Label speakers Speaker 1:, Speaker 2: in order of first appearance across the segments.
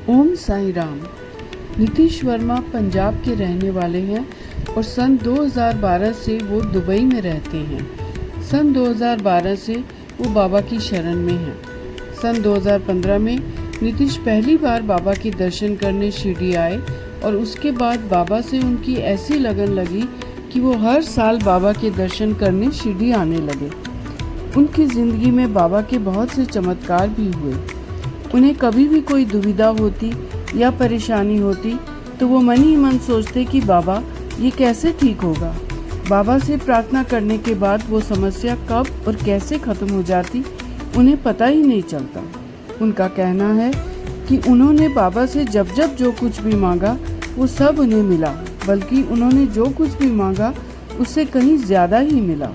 Speaker 1: ओम साई राम। नीतीश वर्मा पंजाब के रहने वाले हैं और सन 2012 से वो दुबई में रहते हैं। सन 2012 से वो बाबा की शरण में हैं। सन 2015 में नीतीश पहली बार बाबा के दर्शन करने शिरडी आए और उसके बाद बाबा से उनकी ऐसी लगन लगी कि वो हर साल बाबा के दर्शन करने शिरडी आने लगे। उनकी ज़िंदगी में बाबा के बहुत से चमत्कार भी हुए। उन्हें कभी भी कोई दुविधा होती या परेशानी होती तो वो मन ही मन सोचते कि बाबा ये कैसे ठीक होगा। बाबा से प्रार्थना करने के बाद वो समस्या कब और कैसे ख़त्म हो जाती उन्हें पता ही नहीं चलता। उनका कहना है कि उन्होंने बाबा से जब जब जो कुछ भी मांगा वो सब उन्हें मिला, बल्कि उन्होंने जो कुछ भी मांगा उससे कहीं ज़्यादा ही मिला।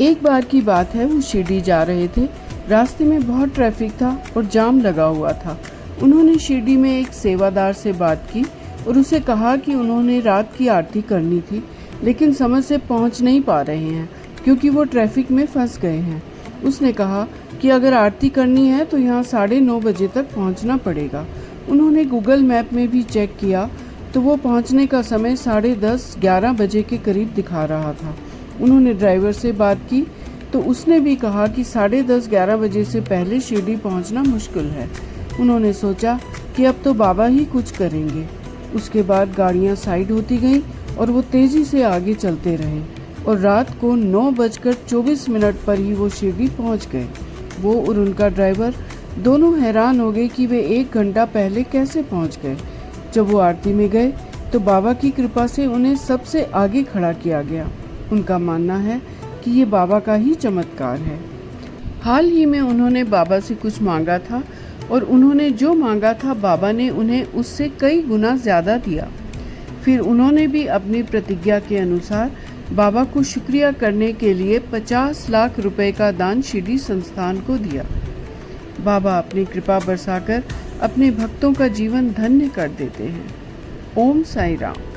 Speaker 1: एक बार की बात है, वो शिरडी जा रहे थे। रास्ते में बहुत ट्रैफिक था और जाम लगा हुआ था। उन्होंने शिरडी में एक सेवादार से बात की और उसे कहा कि उन्होंने रात की आरती करनी थी, लेकिन समय से पहुंच नहीं पा रहे हैं क्योंकि वो ट्रैफिक में फंस गए हैं। उसने कहा कि अगर आरती करनी है तो यहाँ 9:30 बजे तक पहुँचना पड़ेगा। उन्होंने गूगल मैप में भी चेक किया तो वो पहुँचने का समय 10:30-11 बजे के करीब दिखा रहा था। उन्होंने ड्राइवर से बात की तो उसने भी कहा कि 10:30-11 बजे से पहले शिरडी पहुंचना मुश्किल है। उन्होंने सोचा कि अब तो बाबा ही कुछ करेंगे। उसके बाद गाड़ियां साइड होती गईं और वो तेज़ी से आगे चलते रहे और रात को 9:24 पर ही वो शिरडी पहुंच गए। वो और उनका ड्राइवर दोनों हैरान हो गए कि वे 1 घंटा पहले कैसे पहुंच गए। जब वो आरती में गए तो बाबा की कृपा से उन्हें सबसे आगे खड़ा किया गया। उनका मानना है कि ये बाबा का ही चमत्कार है। हाल ही में उन्होंने बाबा से कुछ मांगा था और उन्होंने जो मांगा था बाबा ने उन्हें उससे कई गुना ज़्यादा दिया। फिर उन्होंने भी अपनी प्रतिज्ञा के अनुसार बाबा को शुक्रिया करने के लिए 50 लाख रुपए का दान शिरडी संस्थान को दिया। बाबा अपनी कृपा बरसाकर अपने भक्तों का जीवन धन्य कर देते हैं। ओम साई राम।